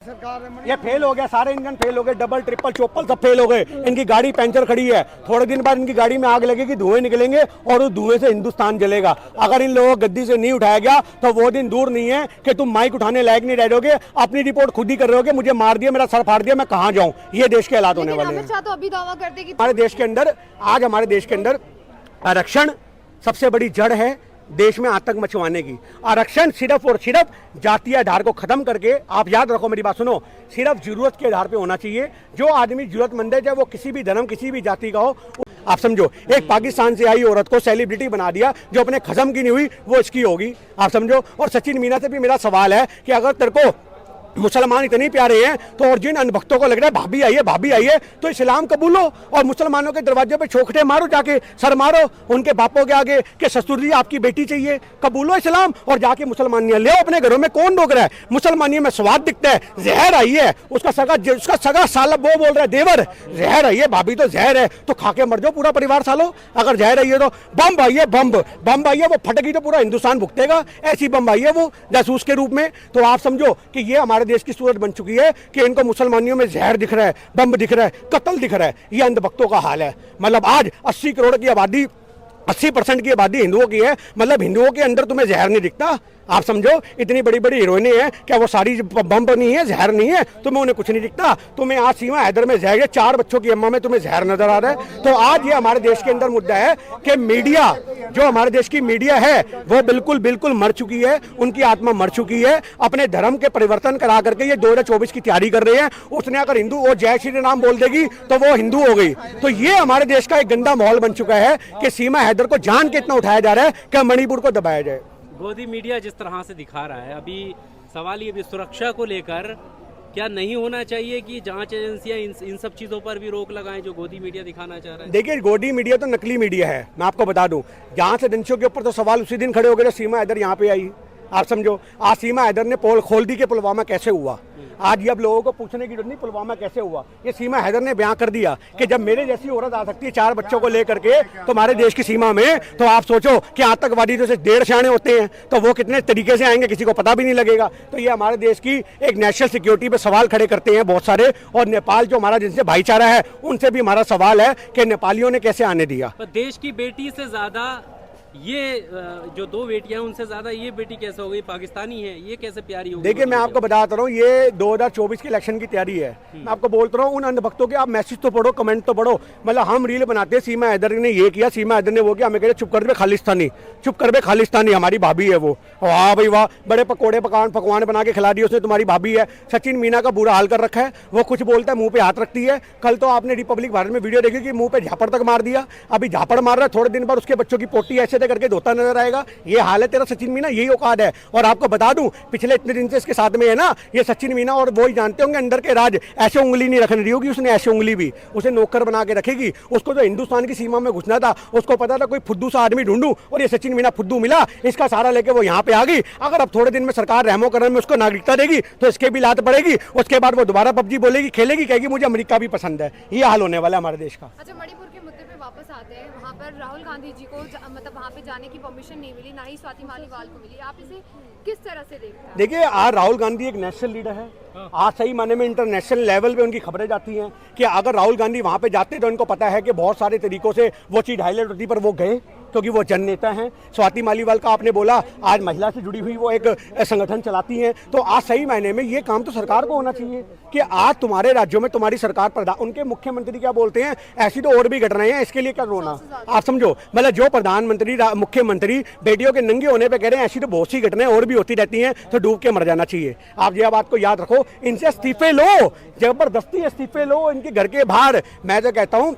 ये फेल हो गया, सारे इंजन फेल हो गए, डबल ट्रिपल चोपल सब फेल हो गए। इनकी गाड़ी पंचर खड़ी है, थोड़े दिन बाद इनकी गाड़ी में आग लगेगी, धुएं निकलेंगे और उस धुएं से हिंदुस्तान जलेगा। अगर इन लोगों को गद्दी से नहीं उठाया गया तो वो दिन दूर नहीं है कि तुम माइक उठाने लायक नहीं रहोगे, अपनी रिपोर्ट खुद ही कर रहे होगे, मुझे मार दिया, मेरा सर फाड़ दिया, मैं कहाँ जाऊँ। ये देश के हालात होने वाले हैं। तो अभी दावा करते कि हमारे देश के अंदर आज हमारे देश के अंदर आरक्षण सबसे बड़ी जड़ है देश में आतंक मचवाने की। आरक्षण सिर्फ और सिर्फ जातीय आधार को खत्म करके, आप याद रखो मेरी बात सुनो, सिर्फ जरूरत के आधार पे होना चाहिए। जो आदमी जरूरतमंद है, चाहे वो किसी भी धर्म किसी भी जाति का हो, आप समझो एक पाकिस्तान से आई औरत को सेलिब्रिटी बना दिया, जो अपने खत्म की नहीं हुई वो इसकी होगी, आप समझो। और सचिन मीना से भी मेरा सवाल है कि अगर तेरे को मुसलमान इतने प्यारे हैं तो और जिन अनभक्तों को लग रहा है भाभी आई है तो इस्लाम कबूलो और मुसलमानों के दरवाजे पे छोखटे मारो, जाके सर मारो उनके बापों के आगे कि ससुर जी आपकी बेटी चाहिए, कबूलो इस्लाम और जाके मुसलमानियां ले अपने घरों में। कौन रोक रहा है? मुसलमानियों में स्वाद दिखता है, जहर आई है, उसका सगा साला वो बोल रहा है देवर जहर आई है, भाभी तो जहर है, तो खा के मर जाओ पूरा परिवार सालो। अगर जहर आई है तो बम आई है, बम आई है, वो फटेगी तो पूरा हिंदुस्तान भुगतेगा, ऐसी बम आई है वो जासूस के रूप में। तो आप समझो कि ये हमारे देश की सूरत बन चुकी है कि इनको मुसलमानियों में जहर दिख रहा है, बम दिख रहा है, कत्ल दिख रहा है। ये अंधभक्तों का हाल है। मतलब आज 80 करोड़ की आबादी, 80% की आबादी हिंदुओं की है, मतलब हिंदुओं के अंदर तुम्हें जहर नहीं दिखता? आप समझो इतनी बड़ी बड़ी हीरोइनें हैं, क्या वो सारी बम नहीं है, जहर नहीं है? तुम्हें उन्हें कुछ नहीं दिखता? तुम्हें आज सीमा हैदर में जहर है, 4 बच्चों की अम्मा में तुम्हें जहर नजर आ रहा है। तो आज ये हमारे देश के अंदर मुद्दा है कि मीडिया, जो हमारे देश की मीडिया है वो बिल्कुल मर चुकी है, उनकी आत्मा मर चुकी है। अपने धर्म के परिवर्तन करा करके ये 2024 की तैयारी कर रहे हैं। उसने अगर हिंदू वो जय श्री राम बोल देगी तो वो हिंदू हो गई। तो ये हमारे देश का एक गंदा माहौल बन चुका है कि सीमा हैदर को जान के इतना उठाया जा रहा है कि मणिपुर को दबाया जाए। गोदी मीडिया जिस तरह से दिखा रहा है, अभी सवाल ये भी सुरक्षा को लेकर क्या नहीं होना चाहिए कि जांच एजेंसियां इन सब चीजों पर भी रोक लगाएं जो गोदी मीडिया दिखाना चाह रहा है? देखिए गोदी मीडिया तो नकली मीडिया है, मैं आपको बता दूं। जांच एजेंसियों के ऊपर तो सवाल उसी दिन खड़े हो गए जब सीमा हैदर यहाँ पे आई। आप समझो आज सीमा हैदर ने पोल खोल दी कि पुलवामा कैसे हुआ। आज ये अब लोगों को पूछने की जरूरत नहीं पुलवामा कैसे हुआ, ये सीमा हैदर ने बयां कर दिया कि जब मेरे जैसी औरत आ सकती है 4 बच्चों को लेकर के तुम्हारे देश की सीमा में, तो आप सोचो कि आतंकवादी तो सिर्फ 1.5 सियाने होते हैं, तो वो कितने तरीके से आएंगे किसी को पता भी नहीं लगेगा। तो ये हमारे देश की एक नेशनल सिक्योरिटी पे सवाल खड़े करते हैं बहुत सारे। और नेपाल जो हमारा जिनसे भाईचारा है उनसे भी हमारा सवाल है कि नेपालियों ने कैसे आने दिया। देश की बेटी से ज्यादा ये जो 2 बेटियां उनसे ज्यादा ये बेटी कैसे हो गई? पाकिस्तानी है, ये कैसे प्यारी होगी? देखिए मैं आपको बताता रहा हूँ, ये 2024 के इलेक्शन की तैयारी है। मैं आपको बोलता रहा हूँ उन अंधभक्तों के आप मैसेज तो पढ़ो, कमेंट तो पढ़ो। मतलब हम रील बनाते हैं सीमा हैदर ने ये किया, सीमा हैदर ने वो किया, हमें कह रहे चुप कर बे खालिस्तानी, चुप कर बे खालिस्तानी, हमारी भाभी है वो। वाह भाई वाह, बड़े पकौड़े पकवान बना के खिला दिए उसने, तुम्हारी भाभी है। सचिन मीना का बुरा हाल कर रखा है, वो कुछ बोलता है मुंह पे हाथ रखती है। कल तो आपने रिपब्लिक भारत में वीडियो देखी कि मुंह पे झापड़ तक मार दिया, अभी झापड़ मार रहा है, थोड़े दिन बाद उसके बच्चों की पोटी ऐसे करके धोता नजर आएगा। ये हाल है तेरा सचिन मीना, यही औकात है। और आपको बता दूं पिछले इतने दिन से इसके साथ में है ना ये सचिन मीना, और वो ही जानते होंगे अंदर के राज। ऐसे उंगली नहीं रखने दी होगी उसने, ऐसे उंगली भी उसे नौकर बना के रखेगी। उसको जो हिंदुस्तान की सीमा में घुसना था उसको पता था कोई फुद्दू सा आदमी ढूंढूं, और ये सचिन मीना फुद्दू मिला, इसका सहारा लेके वो यहाँ पे आ गई। अगर अब थोड़े दिन में सरकार रहमो करम में उसको नागरिकता देगी तो इसके भी लात पड़ेगी, उसके बाद वो दोबारा पबजी बोलेगी, खेलेगी, कहेगी मुझे अमेरिका भी पसंद है। ये हाल होने वाला है हमारे देश का। अच्छा, मणिपुर के मुद्दे पे वापस आते हैं। वहाँ पर राहुल गांधी जी को मतलब वहाँ पे जाने की परमिशन नहीं मिली, ना ही स्वाति मालीवाल को मिली। आप इसे किस तरह से देखते हैं? देखिए आज राहुल गांधी एक नेशनल लीडर है, आज सही माने में इंटरनेशनल लेवल पे उनकी खबरें जाती हैं कि अगर राहुल गांधी वहां पे जाते तो इनको पता है कि बहुत सारे तरीकों से वो चीज हाईलाइट होती, पर वो गए क्योंकि वो जन नेता हैं। स्वाति मालीवाल का आपने बोला आज महिला से जुड़ी हुई वो एक संगठन चलाती हैं, तो आज सही मायने में ये काम तो सरकार को होना चाहिए कि आज तुम्हारे राज्यों में तुम्हारी सरकार उनके मुख्यमंत्री क्या बोलते हैं ऐसी तो और भी घटनाएं हैं, इसके लिए क्या रोना? आप समझो मतलब जो प्रधानमंत्री मुख्यमंत्री बेटियों के नंगे होने पर कह रहे हैं ऐसी तो बहुत सी घटनाएं और भी होती रहती हैं, तो डूब के मर जाना चाहिए। आप ये बात को याद रखो, इनसे इस्तीफे लो, जबरदस्ती इस्तीफे लो इनके घर के बाहर। मैं तो कहता हूँ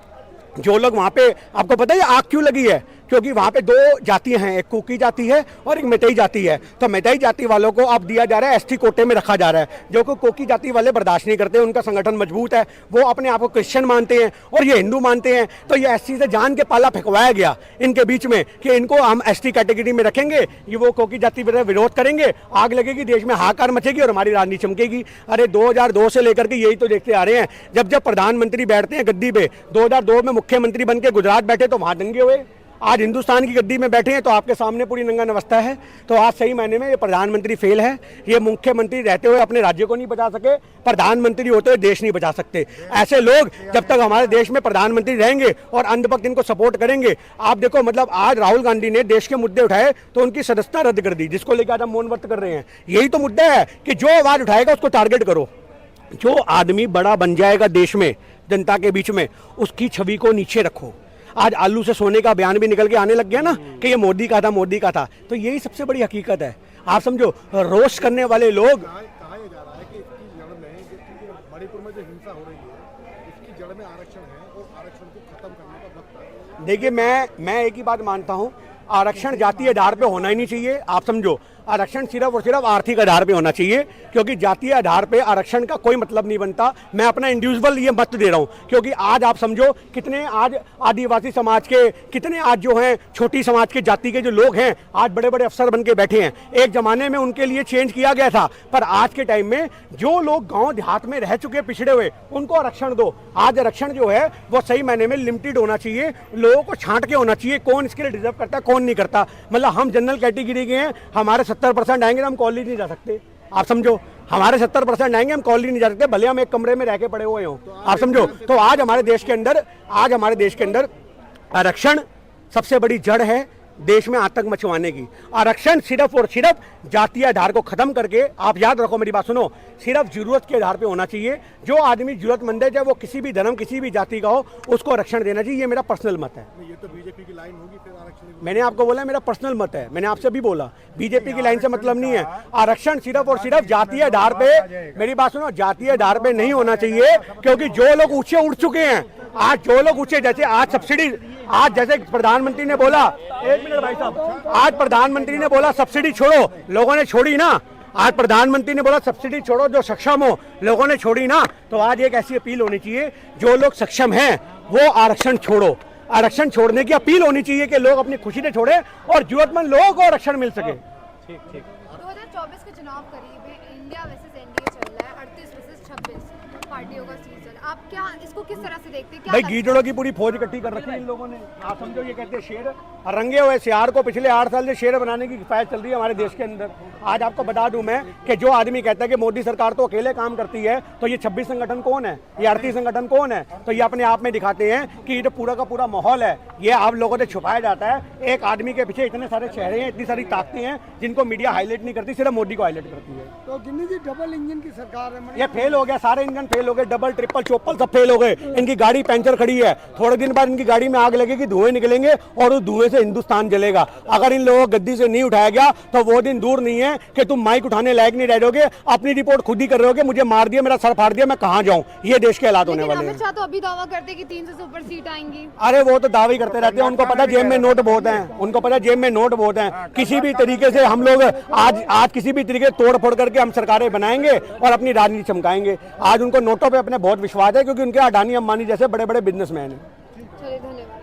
जो लोग वहाँ पे, आपको पता है आग क्यों लगी है? क्योंकि वहाँ पे 2 जातियाँ हैं, एक कुकी जाति है और एक मेतई जाति है। तो मेतई जाति वालों को अब दिया जा रहा है एसटी कोटे में रखा जा रहा है, जो कि कुकी जाति वाले बर्दाश्त नहीं करते। उनका संगठन मजबूत है, वो अपने आप को क्रिश्चियन मानते हैं और ये हिंदू मानते हैं। तो ये एसटी से जान के पाला फेंकवाया गया इनके बीच में कि इनको हम एसटी कैटेगरी में रखेंगे, ये वो कुकी जाति विरोध करेंगे, आग लगेगी, देश में हाहाकार मचेगी और हमारी राजनीति चमकेगी। अरे 2002 से लेकर के यही तो देखते आ रहे हैं, जब प्रधानमंत्री बैठते हैं गद्दी पे, 2002 में मुख्यमंत्री बन के गुजरात बैठे तो वहां दंगे हुए। आज हिंदुस्तान की गद्दी में बैठे हैं तो आपके सामने पूरी नंगा अवस्था है। तो आज सही मायने में ये प्रधानमंत्री फेल है। ये मुख्यमंत्री रहते हुए अपने राज्य को नहीं बचा सके, प्रधानमंत्री होते हुए देश नहीं बचा सकते। ऐसे लोग जब तक हमारे देश में प्रधानमंत्री रहेंगे और अंधभक्त इनको सपोर्ट करेंगे, आप देखो मतलब आज राहुल गांधी ने देश के मुद्दे उठाए तो उनकी सदस्यता रद्द कर दी, जिसको लेकर आज हम मौन व्रत कर रहे हैं। यही तो मुद्दा है कि जो आवाज उठाएगा उसको टारगेट करो। जो आदमी बड़ा बन जाएगा देश में जनता के बीच में, उसकी छवि को नीचे रखो। आज आलू से सोने का बयान भी निकल के आने लग गया ना कि ये मोदी का था, मोदी का था। तो यही सबसे बड़ी हकीकत है। आप समझो, रोस्ट करने वाले लोग, कहा जा रहा है कि इसकी जड़ में मणिपुर में जो हिंसा हो रही है इसकी जड़ में आरक्षण है और आरक्षण को खत्म करने का वक्त है। देखिए मैं एक ही बात मानता हूं, आरक्षण जातीय आधार पे होना ही नहीं चाहिए। आप समझो, आरक्षण सिर्फ और सिर्फ आर्थिक आधार पे होना चाहिए, क्योंकि जातीय आधार पे आरक्षण का कोई मतलब नहीं बनता। मैं अपना इंडिविजुअल ये मत दे रहा हूं, क्योंकि आज आप समझो कितने आज आदिवासी समाज के, कितने आज जो हैं छोटी समाज के जाति के जो लोग हैं आज बड़े बड़े अफसर बन के बैठे हैं। एक जमाने में उनके लिए चेंज किया गया था, पर आज के टाइम में जो लोग गाँव देहात में रह चुके पिछड़े हुए उनको आरक्षण दो। आज आरक्षण जो है वो सही मायने में लिमिटेड होना चाहिए, लोगों को छांट के होना चाहिए कौन इसके लिए डिजर्व करता है कौन नहीं करता। मतलब हम जनरल कैटेगरी के हैं, हमारे 70% आएंगे तो हम कॉलेज नहीं जा सकते। आप समझो, हमारे 70% आएंगे हम कॉलेज नहीं जा सकते, भले हम एक कमरे में रह के पड़े हुए हों। आप समझो, तो आज हमारे देश के अंदर आरक्षण सबसे बड़ी जड़ है देश में आतंक मचवाने की। आरक्षण सिर्फ और सिर्फ जातीय आधार को खत्म करके, आप याद रखो मेरी बात सुनो, सिर्फ जरूरत के आधार पे होना चाहिए। जो आदमी जरूरतमंद है, चाहे वो किसी भी धर्म किसी भी जाति का हो, उसको आरक्षण देना चाहिए। ये मेरा पर्सनल मत है। ये तो बीजेपी की लाइन होगी फिर आरक्षण। मैंने आपको बोला मेरा पर्सनल मत है, मैंने आपसे भी बोला बीजेपी की लाइन से मतलब नहीं है। आरक्षण सिर्फ और सिर्फ जातीय आधार पे, मेरी बात सुनो, जातीय आधार पे नहीं होना चाहिए, क्योंकि जो लोग ऊंचे उठ चुके हैं, आज जो लोग ऊंचे, जैसे आज सब्सिडी, आज जैसे प्रधानमंत्री ने बोला, एक मिनट भाई साहब, आज प्रधानमंत्री ने बोला सब्सिडी छोड़ो, लोगों ने छोड़ी ना। आज प्रधानमंत्री ने बोला सब्सिडी छोड़ो, जो सक्षम हो, लोगों ने छोड़ी ना। तो आज एक ऐसी अपील होनी चाहिए, जो लोग सक्षम हैं वो आरक्षण छोड़ो। आरक्षण छोड़ने की अपील होनी चाहिए कि लोग अपनी खुशी से छोड़े और जरूरतमंद लोगों को आरक्षण मिल सके। 2024 के चुनाव करीब है, इंडिया वर्सेस एनडीए चल रहा है, 38 वर्सेस 26 पार्टियों का सीजन। आप क्या इसको किस तरह से देखते हैं? क्या भाई लगता है? गीदड़ों की पूरी फौज इकट्ठी कर रखी है इन लोगों ने। आप समझो, ये कहते हैं शेर, रंगे हुए सियार को पिछले 8 साल से शेर बनाने की किफायत चल रही है हमारे देश के अंदर। आज आपको बता दूं मैं कि जो आदमी कहता है कि मोदी सरकार तो अकेले काम करती है, तो ये 26 संगठन कौन है, ये 38 संगठन कौन है? तो ये अपने आप में दिखाते हैं कि ये जो पूरा का पूरा माहौल है ये आप लोगों से छुपाया जाता है। एक आदमी के पीछे इतने सारे चेहरे हैं, इतनी सारी ताकतें हैं, जिनको मीडिया हाईलाइट नहीं करती, सिर्फ मोदी को हाईलाइट करती है। तो गिन्नी जी डबल इंजन की सरकार है, ये फेल हो गया, सारे इंजन फेल हो गए, डबल ट्रिपल चोपल सब फेल हो गए। इनकी गाड़ी पंचर खड़ी है, थोड़े दिन बाद इनकी गाड़ी में आग लगेगी, धुएं निकलेंगे और उस धुएं से हिंदुस्तान जलेगा। अगर इन लोगों को गद्दी से नहीं उठाया गया तो वो दिन दूर नहीं है कि तुम माइक उठाने लायक नहीं रहोगे, अपनी रिपोर्ट खुद ही कर रहे होगे, मुझे मार दिया, मेरा सर फाड़ दिया, मैं कहां जाऊं। ये देश के हालात होने वाले हैं। अमित शाह तो अभी दावा करते कि 300 से ऊपर सीट आएंगी। अरे वो तो दावे करते रहते हैं, उनको पता जेब में नोट बहुत हैं, उनको पता जेब में नोट बहुत हैं। किसी भी तरीके से हम लोग आज किसी भी तरीके तोड़ फोड़ करके हम सरकारें बनाएंगे और अपनी राजनीति चमकाएंगे। आज उनको नोटों पे अपने बहुत विश्वास है, क्योंकि उनके अडानी अंबानी जैसे बड़े बड़े बिजनेसमैन हैं। चलिए, धन्यवाद।